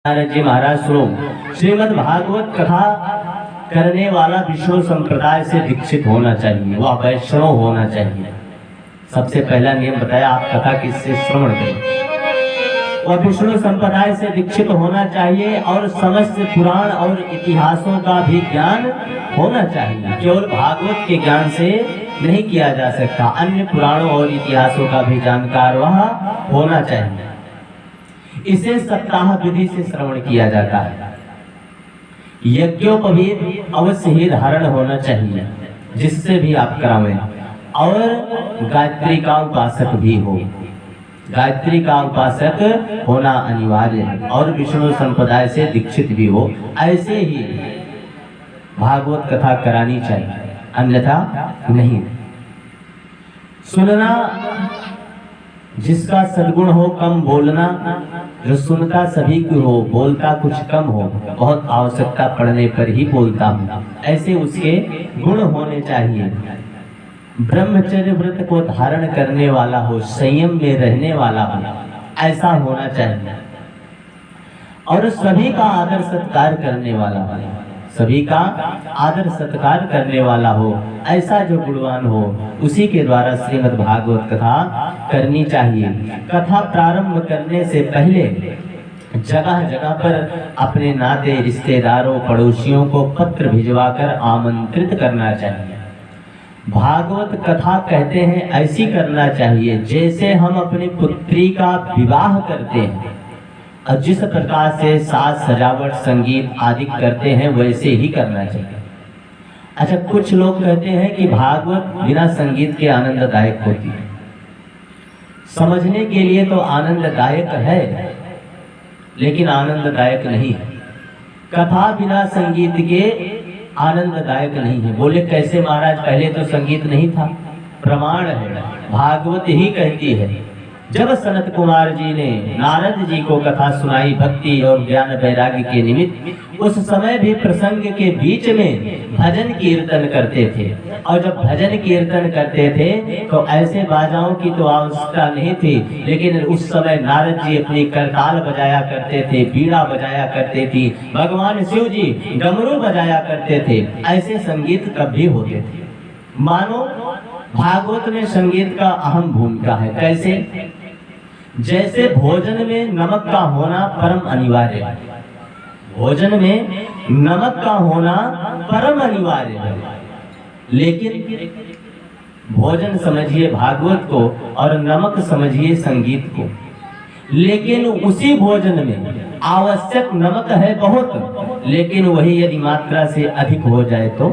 नारद जी महाराज सुनो, श्रीमद् भागवत कथा करने वाला विष्णु संप्रदाय से दीक्षित होना चाहिए, वह वैष्णव होना चाहिए। सबसे पहला नियम बताया, आप कथा किससे श्रवण करें, वह विष्णु संप्रदाय से दीक्षित होना चाहिए और समस्त पुराण और इतिहासों का भी ज्ञान होना चाहिए। केवल भागवत के ज्ञान से नहीं किया जा सकता, अन्य पुराणों और इतिहासों का भी जानकार वह होना चाहिए। इसे सप्ताह विधि से श्रवण किया जाता है। यज्ञोपवीत अवश्य ही धारण होना चाहिए, जिससे भी आप करावें, और गायत्री का उपासक भी हो, गायत्री का उपासक होना अनिवार्य है, और विष्णु संप्रदाय से दीक्षित भी हो। ऐसे ही भागवत कथा करानी चाहिए, अन्यथा नहीं। सुनना जिसका सद्गुण हो, कम बोलना, जो सुनता सभी की हो, बोलता कुछ कम हो, बहुत आवश्यकता पड़ने पर ही बोलता हूँ, ऐसे उसके गुण होने चाहिए। ब्रह्मचर्य व्रत को धारण करने वाला हो, संयम में रहने वाला हो, ऐसा होना चाहिए। और सभी का आदर सत्कार करने वाला हो, सभी का आदर सत्कार करने वाला हो, ऐसा जो गुणवान हो, उसी के द्वारा श्रीमद् भागवत कथा करनी चाहिए। कथा प्रारंभ करने से पहले जगह जगह पर अपने नाते रिश्तेदारों पड़ोसियों को पत्र भिजवाकर आमंत्रित करना चाहिए। भागवत कथा कहते हैं ऐसी करना चाहिए जैसे हम अपनी पुत्री का विवाह करते हैं, और जिस प्रकार से साज सजावट संगीत आदि करते हैं वैसे ही करना चाहिए। अच्छा, कुछ लोग कहते हैं कि भागवत बिना संगीत के आनंददायक होती है। समझने के लिए तो आनंददायक है, लेकिन आनंददायक नहीं है। कथा बिना संगीत के आनंददायक नहीं है। बोले कैसे महाराज, पहले तो संगीत नहीं था। प्रमाण है, भागवत ही कहती है। जब सनत कुमार जी ने नारद जी को कथा सुनाई भक्ति और ज्ञान वैराग्य के निमित्त, उस समय भी प्रसंग के बीच में भजन कीर्तन करते थे, और जब भजन कीर्तन करते थे तो ऐसे बाजाओं की तो आवश्यकता नहीं थी, लेकिन उस समय नारद जी अपनी करताल बजाया करते थे, बीड़ा बजाया करते थे, भगवान शिव जी डमरू बजाया करते थे। ऐसे संगीत कभी होते थे। मानो भागवत में संगीत का अहम भूमिका है। कैसे? जैसे भोजन में नमक का होना परम अनिवार्य है, भोजन में नमक का होना परम अनिवार्य है, लेकिन भोजन समझिए भागवत को और नमक समझिए संगीत को। लेकिन उसी भोजन में आवश्यक नमक है बहुत, लेकिन वही यदि मात्रा से अधिक हो जाए तो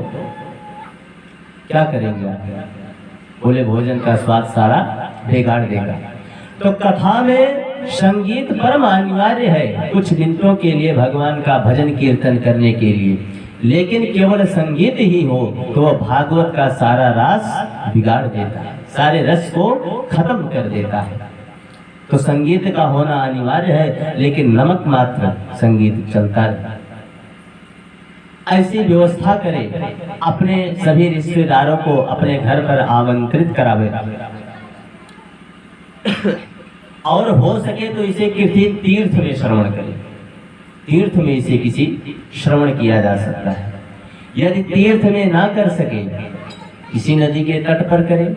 क्या करेंगे? बोले भोजन का स्वाद सारा बिगाड़ देगा। तो कथा में संगीत परम अनिवार्य है, कुछ मिनटों के लिए भगवान का भजन कीर्तन करने के लिए, लेकिन केवल संगीत ही हो तो वह भागवत का सारा रस बिगाड़ देता है, सारे रस को खत्म कर देता है। तो संगीत का होना अनिवार्य है, लेकिन नमक मात्र संगीत चलता रहे। ऐसी व्यवस्था करे, अपने सभी रिश्तेदारों को अपने घर पर आमंत्रित करावे, और हो सके तो इसे किसी तीर्थ में श्रवण करें। तीर्थ में इसे किसी श्रवण किया जा सकता है। यदि तीर्थ में ना कर सके, किसी नदी के तट पर करें,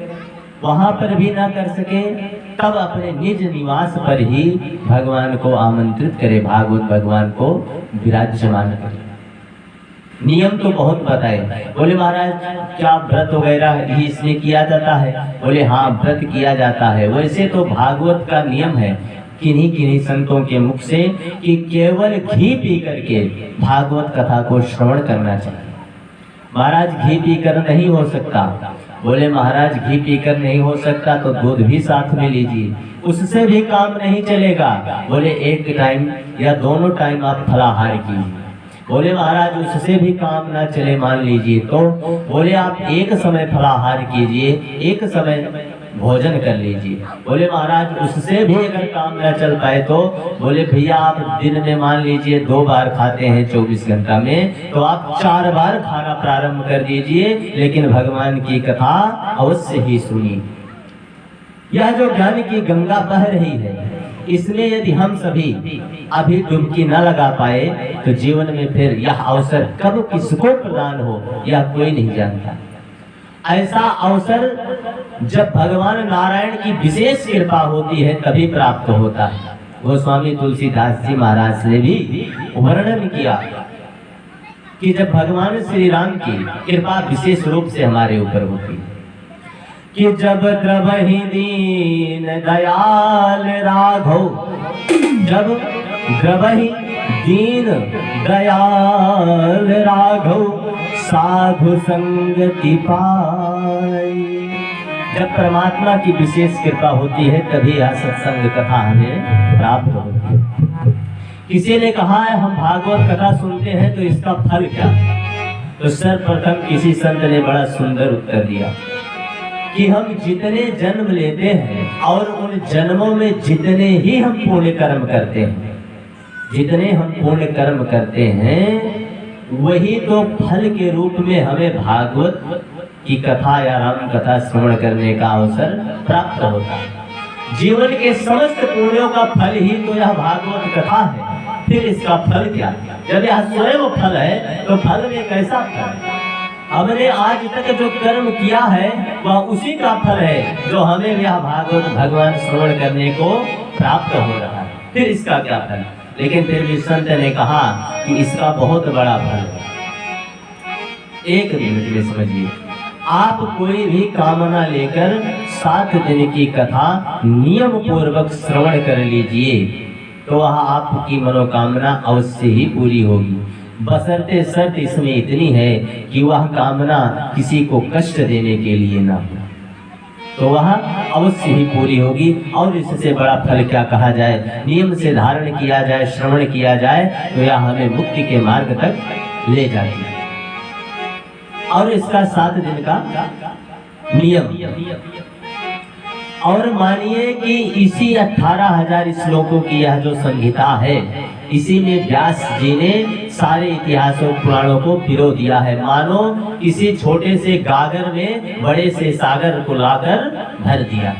वहां पर भी ना कर सके, तब अपने निज निवास पर ही भगवान को आमंत्रित करे, भागवत भगवान को विराजमान करे। नियम तो बहुत बताए। बोले महाराज क्या व्रत वगैरह ही इसमें किया जाता है? बोले हाँ, व्रत किया जाता है। वैसे तो भागवत का नियम है किन्हीं किन्हीं संतों के मुख से कि केवल घी पी करके भागवत कथा को श्रवण करना चाहिए। महाराज घी पीकर नहीं हो सकता। बोले महाराज घी पीकर नहीं हो सकता तो दूध भी साथ में लीजिए, उससे भी काम नहीं चलेगा। बोले एक टाइम या दोनों टाइम आप फलाहार कीजिए। बोले महाराज उससे भी काम ना चले मान लीजिए तो? बोले आप एक समय फलाहार कीजिए, एक समय भोजन कर लीजिए। बोले महाराज उससे भी अगर काम ना चल पाए तो? बोले भैया आप दिन में मान लीजिए 2 बार खाते हैं 24 घंटा में, तो आप 4 बार खाना प्रारंभ कर दीजिए, लेकिन भगवान की कथा अवश्य ही सुनिए। यह जो ज्ञान की गंगा बह रही है, इसमें यदि हम सभी अभी डुबकी न लगा पाए तो जीवन में फिर यह अवसर कब किसको प्रदान हो यह कोई नहीं जानता। ऐसा अवसर जब भगवान नारायण की विशेष कृपा होती है तभी प्राप्त होता है। गोस्वामी तुलसीदास जी महाराज ने भी वर्णन किया कि जब भगवान श्री राम की कृपा विशेष रूप से हमारे ऊपर होती है कि जब द्रवहि दीन दयाल राघव, जब द्रवहि दीन दयाल राघव साधु संगति पाई। जब परमात्मा की विशेष कृपा होती है तभी यह सत्संग कथा हमें प्राप्त होती है। किसी ने कहा है हम भागवत कथा सुनते हैं तो इसका फल क्या? तो सर्वप्रथम किसी संत ने बड़ा सुंदर उत्तर दिया कि हम जितने जन्म लेते हैं और उन जन्मों में जितने ही हम पुण्य कर्म करते हैं, जितने हम पुण्य कर्म करते हैं वही तो फल के रूप में हमें भागवत की कथा या राम कथा श्रवण करने का अवसर प्राप्त होता है। जीवन के समस्त पुण्यों का फल ही तो यह भागवत कथा है। फिर इसका फल क्या? जब यह स्वयं फल है तो फल में कैसा फल? हमने आज तक जो कर्म किया है वह उसी का फल है जो हमें यह भागवत भगवान श्रवण करने को प्राप्त हो रहा है। फिर इसका क्या फल? लेकिन फिर भी संत ने कहा कि इसका बहुत बड़ा फल है। एक मिनट में समझिए, आप कोई भी कामना लेकर 7 दिन की कथा नियम पूर्वक श्रवण कर लीजिए तो वह आपकी मनोकामना अवश्य ही पूरी होगी। बशर्ते शर्त इसमें इतनी है कि वह कामना किसी को कष्ट देने के लिए ना हो, तो वह अवश्य ही पूरी होगी। और इससे बड़ा फल क्या कहा जाए? नियम से धारण किया जाए, श्रवण किया जाए तो यह हमें मुक्ति के मार्ग तक ले जाती है। और इसका 7 दिन का नियम। और मानिए कि इसी 18,000 श्लोकों की यह जो संहिता है, इसी में व्यास जी ने सारे इतिहासों पुराणों को पिरो दिया है। मानो किसी छोटे से गागर में बड़े से सागर को लाकर भर दिया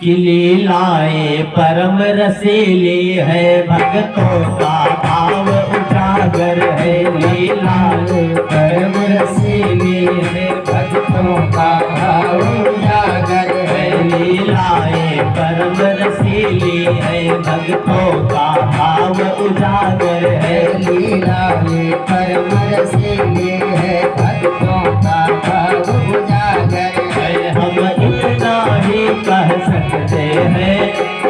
कि लीलाएं परम रसीली है, भक्तों का भाव उजागर है। लीलाएं परम रसीली है, भक्तों का भाव उजागर है। लीलाएं परम रसीली है, भक्तों का भाव उजागर है। लीलाएं परम रसीली है, भक्तों का भाव उजागर है। हम इतना ही कह सकते हैं,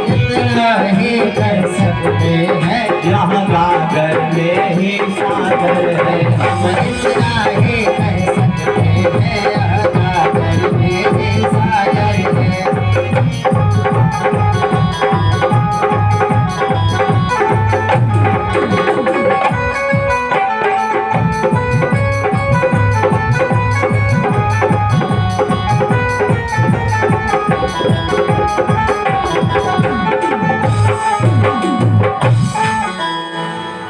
इतना ही कह सकते हैं, यहाँ गागर में ही सागर है। हम इतना ही कह सकते हैं, यहाँ गागर में ही सागर है।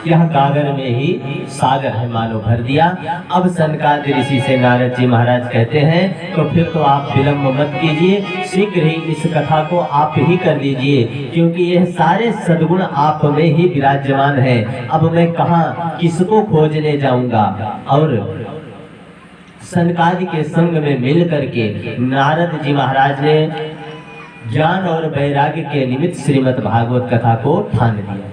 यह गागर में ही सागर है, मानो भर दिया। अब सनकादिक ऋषि से नारद जी महाराज कहते हैं तो फिर तो आप विलंब मत कीजिए, शीघ्र ही इस कथा को आप ही कर दीजिए, क्योंकि यह सारे सद्गुण आप में ही विराजमान है। अब मैं कहाँ किसको खोजने जाऊंगा? और सनकादि के संग में मिल करके नारद जी महाराज ने ज्ञान और वैराग्य के निमित्त श्रीमद् भागवत कथा को ठान दिया।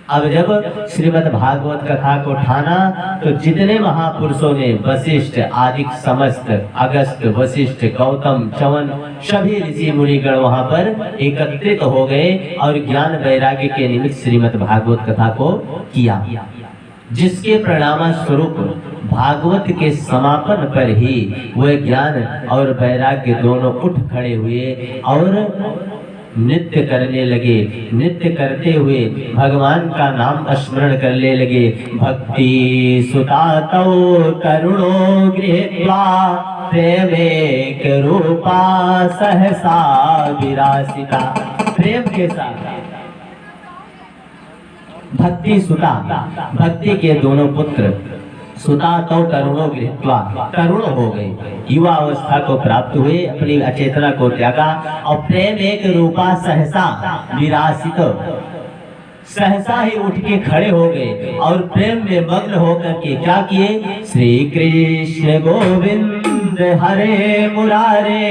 अब जब श्रीमद् भागवत कथा को ठाना तो जितने महापुरुषों ने, वशिष्ठ आदि समस्त, अगस्त, वशिष्ठ, गौतम, च्यवन, सभी ऋषि मुनिगण वहां पर एकत्रित हो गए और ज्ञान वैराग्य के निमित्त श्रीमद् भागवत कथा को किया, जिसके परिणाम स्वरूप भागवत के समापन पर ही वह ज्ञान और वैराग्य दोनों उठ खड़े हुए और नृत्य करने लगे। नृत्य करते हुए भगवान का नाम स्मरण करने लगे। भक्ति सुतातो करुणो गृहीत्वा प्रेमेक रूपा सहसा विरासिता। प्रेम के साथ भक्ति सुता, भक्ति के दोनों पुत्र सुता तो तरुणों गृहीत्वा, तरुण हो गए, युवा अवस्था को प्राप्त हुए, अपनी अचेतना को त्यागा और प्रेम एक रूपा सहसा विरासित, सहसा ही उठ के खड़े हो गए और प्रेम में मग्न होकर के क्या किए, श्री कृष्ण गोविंद हरे मुरारे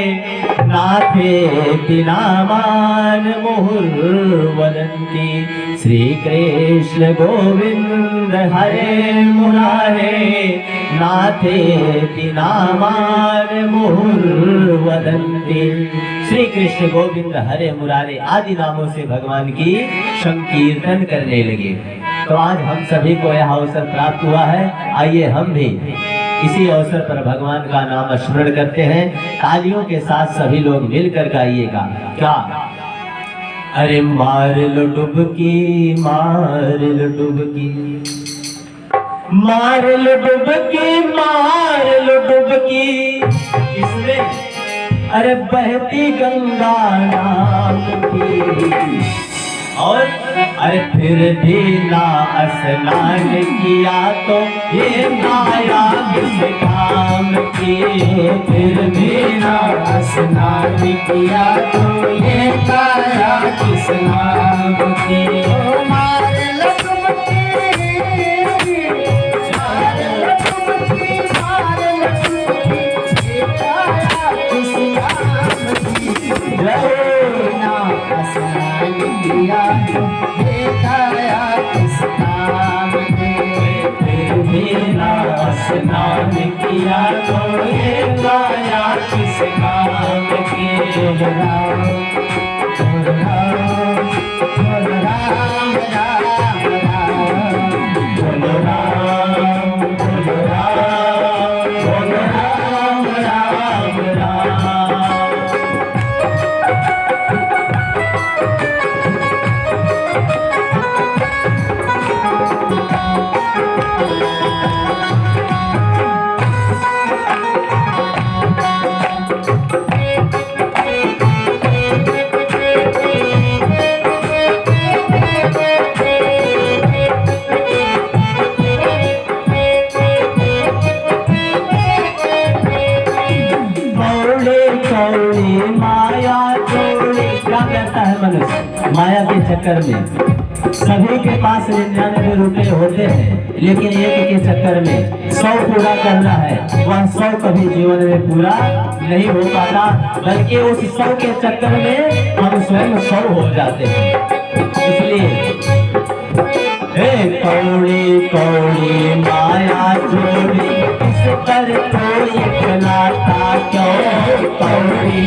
नाथे नामान मुहुर्वदन्ति, श्री कृष्ण गोविंद हरे मुरारे नाथे नामान मुहुर्वदन्ति। श्री कृष्ण गोविंद हरे मुरारे आदि नामों से भगवान की संकीर्तन करने लगे। तो आज हम सभी को यह अवसर प्राप्त हुआ है, आइए हम भी इसी अवसर पर भगवान का नाम स्मरण करते हैं। तालियों के साथ सभी लोग मिलकर गाइएगा। क्या? अरे मार लो डुबकी, मार लो डुबकी, मार लो डुबकी, मार लो डुबकी, इसमें अरे बहती गंगा नाम की, और अरे फिर भी ना स्नान किया तो ये माया किस काम की, फिर भी ना स्नान किया तो ये माया किस नाम की। मार लो डुबकी, मार लो डुबकी, मार लो डुबकी, ये माया किस नाम की, ना स्नान किया काया किस नाम की, फिर भी ना स्नान किया तो ये काया किस नाम की। बोल राम बोल राम बोल राम राम राम, बोल राम बोल राम बोल राम राम राम। माया छोड़ी, क्या कहता है मनुष्य माया के चक्कर में? सभी के पास 99 रुपए होते हैं, लेकिन एक के चक्कर में 100 पूरा करना है, वह 100 कभी जीवन में पूरा नहीं हो पाता, बल्कि उस 100 के चक्कर में हम स्वयं 100 हो जाते हैं। इसलिए कौड़ी कौड़ी माया जोड़ी, इस पर कोई खिलाता क्यों, कौड़ी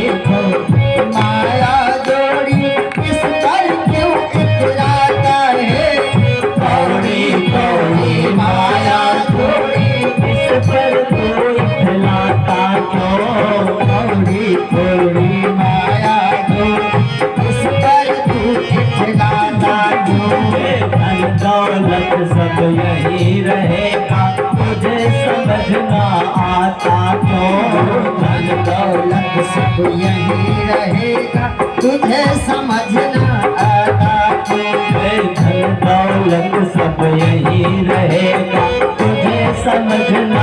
माया जोड़ी इस पर क्यों इतराता है, कौड़ी कौड़ी माया जोड़ी इस पर कोई खिलाता क्यों, कौड़ी कौड़ी माया जोड़ी इस पर तू इतराता क्यों। धन दौलत सब यही रहेगा, मुझे समझना आता क्यों, धन दौलत सब यही रहेगा, तुझे समझना आता क्यों, धन दौलत सब यही रहेगा, तुझे समझना